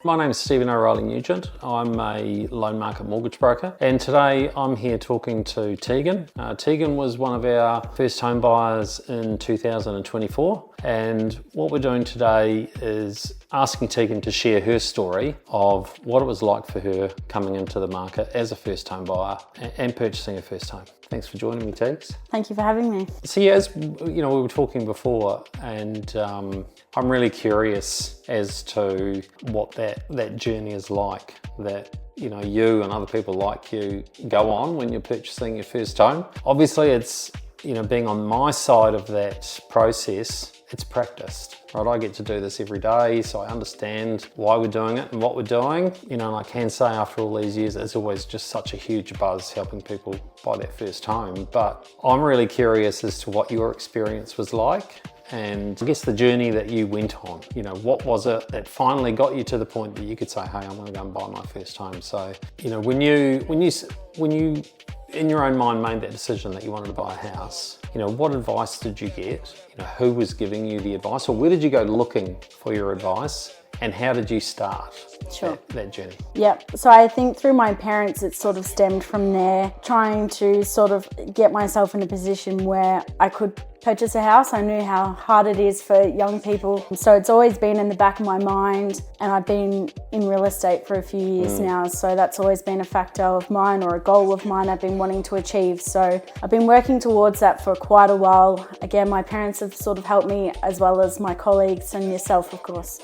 My name is Stephen O'Reilly Nugent. I'm a loan market mortgage broker, and today I'm here talking to Tegan. Tegan was one of our first home buyers in 2024, and what we're doing today is asking Tegan to share her story of what it was like for her coming into the market as a first home buyer and purchasing a first home. Thanks for joining me, Tegs. Thank you for having me. So yeah, as you know, we were talking before, and I'm really curious as to what that journey is like, that you know, you and other people like you go on when you're purchasing your first home. Obviously, it's, you know, being on my side of that process, it's practiced, right? I get to do this every day, so I understand why we're doing it and what we're doing. You know, and I can say after all these years, it's always just such a huge buzz helping people buy their first home. But I'm really curious as to what your experience was like, and I guess the journey that you went on. You know, what was it that finally got you to the point that you could say, hey, I'm gonna go and buy my first home? So, you know, when you in your own mind made that decision that you wanted to buy a house, you know, what advice did you get? You know, who was giving you the advice, or where did you go looking for your advice, and how did you start that journey? Yeah, so I think through my parents it sort of stemmed from there, trying to sort of get myself in a position where I could purchase a house. I knew how hard it is for young people, so it's always been in the back of my mind, and I've been in real estate for a few years now, so that's always been a factor of mine, or a goal of mine I've been wanting to achieve. So I've been working towards that for quite a while. Again, my parents have sort of helped me, as well as my colleagues and yourself, of course.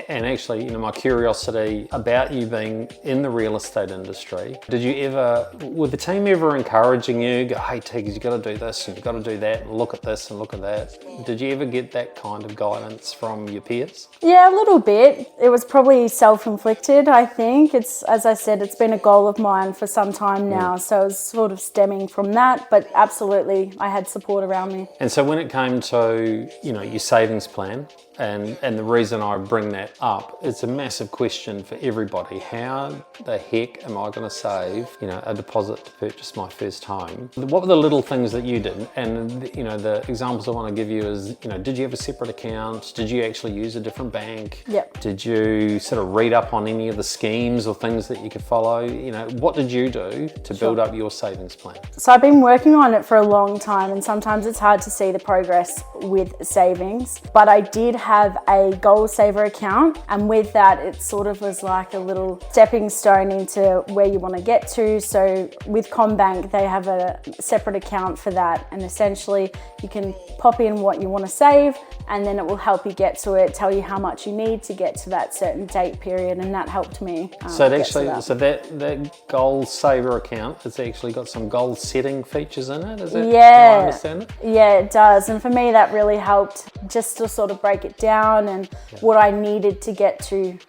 And actually, you know, my curiosity about you being in the real estate industry, were the team ever encouraging you, go, hey Tegan, you got to do this and you got to do that, and look at this and look at that? Did you ever get that kind of guidance from your peers? Yeah, a little bit. It was probably self-inflicted, I think. It's, as I said, it's been a goal of mine for some time now, so it was sort of stemming from that, but absolutely I had support around me. And so when it came to, you know, your savings plan, and the reason I bring that up, it's a massive question for everybody. How the heck am I going to save, you know, a deposit to purchase my first home? What were the little things that you did? And, you know, the examples I want to give you is, you know, did you have a separate account? Did you actually use a different bank? Yep. Did you sort of read up on any of the schemes or things that you could follow? You know, what did you do to build up your savings plan? So I've been working on it for a long time, and sometimes it's hard to see the progress with savings, but I did have a goal saver account, and with that it sort of was like a little stepping stone into where you want to get to. So with CommBank, they have a separate account for that, and essentially you can pop in what you want to save, and then it will help you get to it, tell you how much you need to get to that certain date period, and that helped me. That goal saver account has actually got some goal setting features in it, is it? Yeah. Do I understand it? Yeah, it does, and for me that really helped, just to sort of break it down and what I needed to get to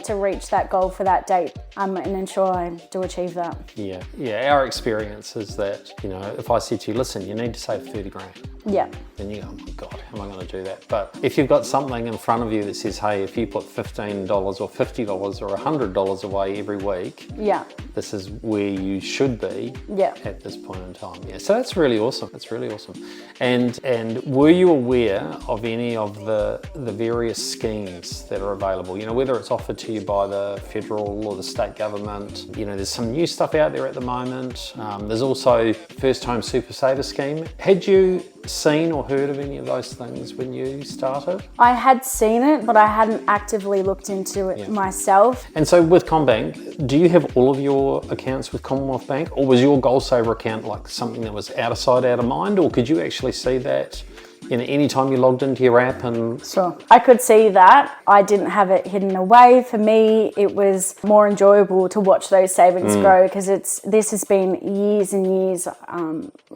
reach that goal for that date, and ensure I do achieve that. Yeah. Our experience is that, you know, if I said to you, listen, you need to save 30 grand. Yeah. Then you go, oh my God, how am I going to do that? But if you've got something in front of you that says, hey, if you put $15 or $50 or $100 away every week, this is where you should be at this point in time. Yeah, so that's really awesome. That's really awesome. And were you aware of any of the various schemes that are available? You know, whether it's offered to you by the federal or the state government. You know, there's some new stuff out there at the moment. There's also First Home Super Saver Scheme. Had you seen or heard of any of those things when you started? I had seen it, but I hadn't actively looked into it myself. And so with CommBank, do you have all of your accounts with Commonwealth Bank, or was your goal saver account like something that was out of sight, out of mind, or could you actually see that, you know, anytime you logged into your app? And sure, I could see that. I didn't have it hidden away. For me, it was more enjoyable to watch those savings grow, because this has been years and years,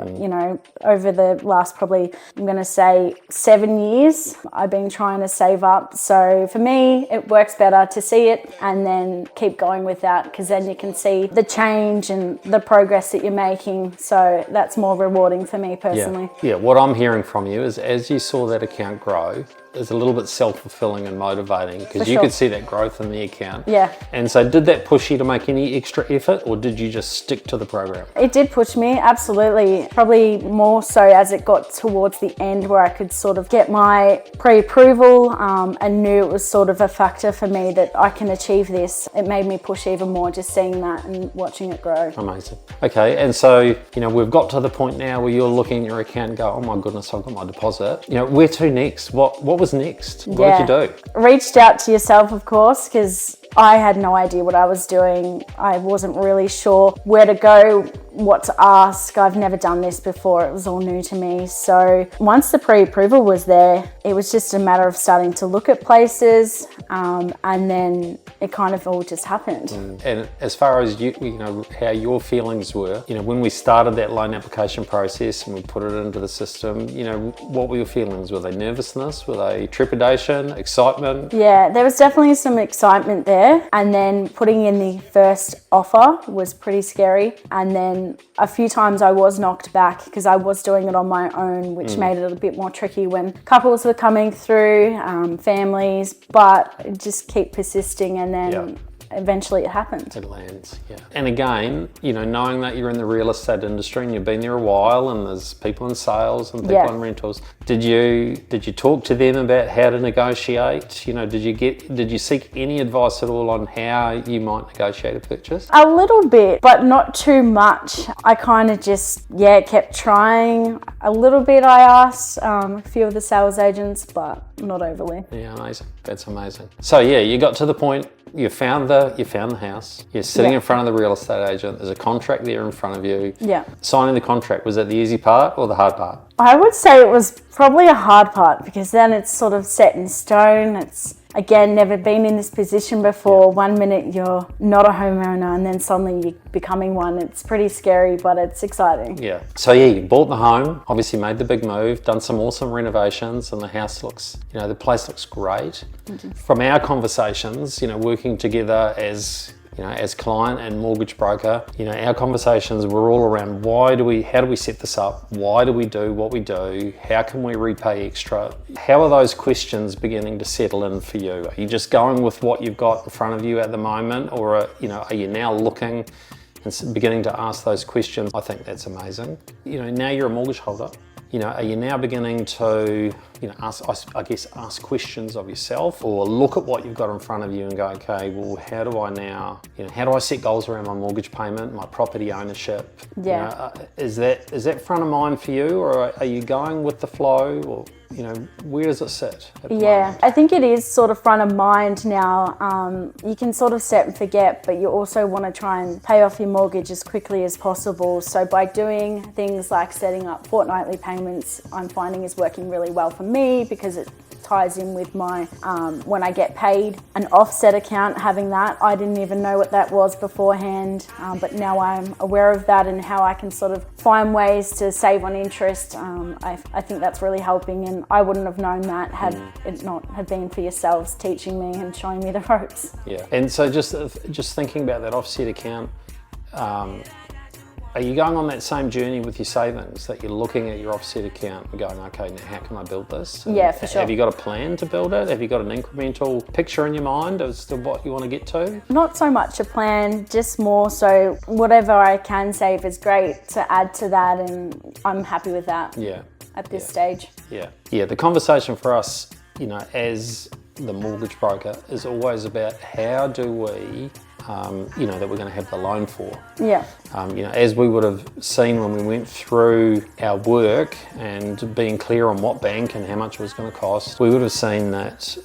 you know, over the last probably, I'm going to say 7 years, I've been trying to save up. So for me, it works better to see it and then keep going with that, because then you can see the change and the progress that you're making. So that's more rewarding for me personally. Yeah, what I'm hearing from you is, as you saw that account grow, is a little bit self-fulfilling and motivating because you sure. could see that growth in the account. Yeah. And so did that push you to make any extra effort, or did you just stick to the program? It did push me, absolutely. Probably more so as it got towards the end where I could sort of get my pre-approval and knew it was sort of a factor for me that I can achieve this. It made me push even more just seeing that and watching it grow. Amazing. Okay, and so, you know, we've got to the point now where you're looking at your account and go, oh my goodness, I've got my deposit. You know, where to next? What was next? What did you do? Reached out to yourself, of course, because I had no idea what I was doing. I wasn't really sure where to go, what to ask. I've never done this before. It was all new to me. So once the pre-approval was there, it was just a matter of starting to look at places, and then it kind of all just happened. And as far as you know, how your feelings were, you know, when we started that loan application process and we put it into the system, you know, what were your feelings? Were they nervousness? Were they trepidation, excitement? Yeah, there was definitely some excitement there. And then putting in the first offer was pretty scary. And then a few times I was knocked back because I was doing it on my own, which made it a bit more tricky when couples were coming through, families, but just keep persisting and then eventually it happened. It lands, yeah. And again, you know, knowing that you're in the real estate industry and you've been there a while and there's people in sales and people in rentals, did you talk to them about how to negotiate? You know, did you seek any advice at all on how you might negotiate a purchase? A little bit, but not too much. I kind of just, kept trying. A little bit I asked a few of the sales agents, but not overly. Yeah, amazing. That's amazing. So yeah, you got to the point, you found the house, you're sitting in front of the real estate agent, there's a contract there in front of you. Yeah. Signing the contract, was that the easy part or the hard part? I would say it was probably a hard part because then it's sort of set in stone. It's, again, never been in this position before. 1 minute you're not a homeowner and then suddenly you're becoming one. It's pretty scary, but it's exciting. Yeah. So yeah, you bought the home, obviously made the big move, done some awesome renovations, and the house looks, you know, the place looks great. From our conversations, you know, working together as, you know, as client and mortgage broker, you know, our conversations were all around how do we set this up? Why do we do what we do? How can we repay extra? How are those questions beginning to settle in for you? Are you just going with what you've got in front of you at the moment, or are you now looking and beginning to ask those questions? I think that's amazing. You know, now you're a mortgage holder. You know, are you now beginning to, you know, ask questions of yourself, or look at what you've got in front of you and go, okay, well, how do I set goals around my mortgage payment, my property ownership? Yeah. You know, is that front of mind for you, or are you going with the flow, or, you know, where does it sit at the moment? I think it is sort of front of mind now. You can sort of set and forget, but you also want to try and pay off your mortgage as quickly as possible. So by doing things like setting up fortnightly payments, I'm finding is working really well for me because it ties in with my, when I get paid, an offset account, having that. I didn't even know what that was beforehand, but now I'm aware of that and how I can sort of find ways to save on interest. I think that's really helping, and I wouldn't have known that had it not have been for yourselves teaching me and showing me the ropes. Yeah, and so just thinking about that offset account, are you going on that same journey with your savings, that you're looking at your offset account and going, okay, now how can I build this? And yeah, for sure. Have you got a plan to build it? Have you got an incremental picture in your mind as to what you want to get to? Not so much a plan, just more so whatever I can save is great to add to that, and I'm happy with that at this stage. Yeah, the conversation for us, you know, as the mortgage broker is always about how do we, you know, that we're going to have the loan for. Yeah. You know, as we would have seen when we went through our work and being clear on what bank and how much it was going to cost, we would have seen that,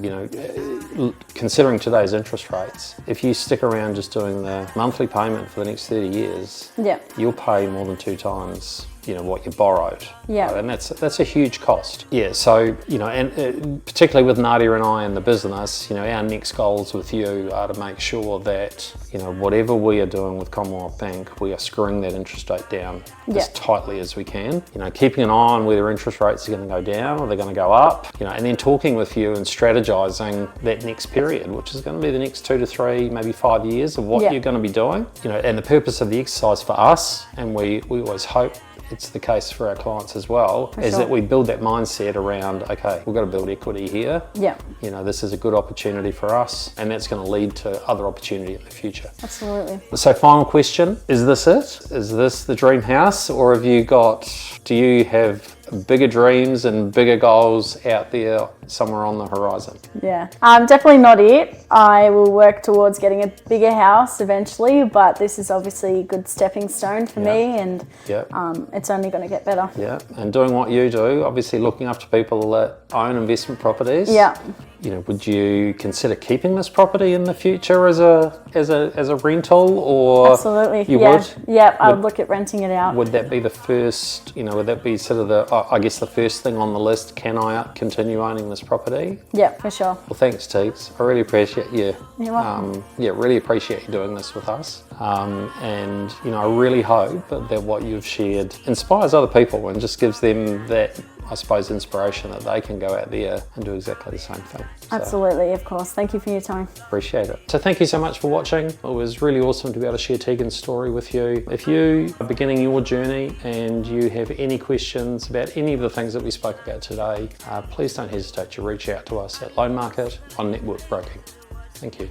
you know, considering today's interest rates, if you stick around just doing the monthly payment for the next 30 years, you'll pay more than 2 times, you know, what you borrowed. Yeah. Right? And that's a huge cost. Yeah, so, you know, and particularly with Nadia and I in the business, you know, our next goals with you are to make sure that, you know, whatever we are doing with Commonwealth Bank, we are screwing that interest rate down as tightly as we can. You know, keeping an eye on whether interest rates are going to go down or they're going to go up, you know, and then talking with you and strategizing that next period, which is going to be the next 2 to 3, maybe 5 years of what you're going to be doing. You know, and the purpose of the exercise for us, and we always hope it's the case for our clients as well, is sure. that we build that mindset around, okay, we've got to build equity here. Yeah. You know, this is a good opportunity for us, and that's going to lead to other opportunity in the future. Absolutely. So final question, is this it? Is this the dream house, or do you have bigger dreams and bigger goals out there somewhere on the horizon? Yeah, definitely not it. I will work towards getting a bigger house eventually, but this is obviously a good stepping stone for me, and it's only going to get better. Yeah, and doing what you do, obviously looking after people that own investment properties. Yeah. You know, would you consider keeping this property in the future as a rental, or Absolutely. you yeah. would? Yeah, I would look at renting it out. Would that be the first? You know, would that be sort of the first thing on the list? Can I continue owning this property? Yeah, for sure. Well, thanks, Tegs. I really appreciate you. You're welcome. Really appreciate you doing this with us. And you know, I really hope that what you've shared inspires other people and just gives them that, I suppose, inspiration that they can go out there and do exactly the same thing. So, Absolutely, of course. Thank you for your time. appreciate it. So thank you so much for watching. It was really awesome to be able to share Tegan's story with you. If you are beginning your journey and you have any questions about any of the things that we spoke about today, please don't hesitate to reach out to us at Loan Market on Network Broking. Thank you.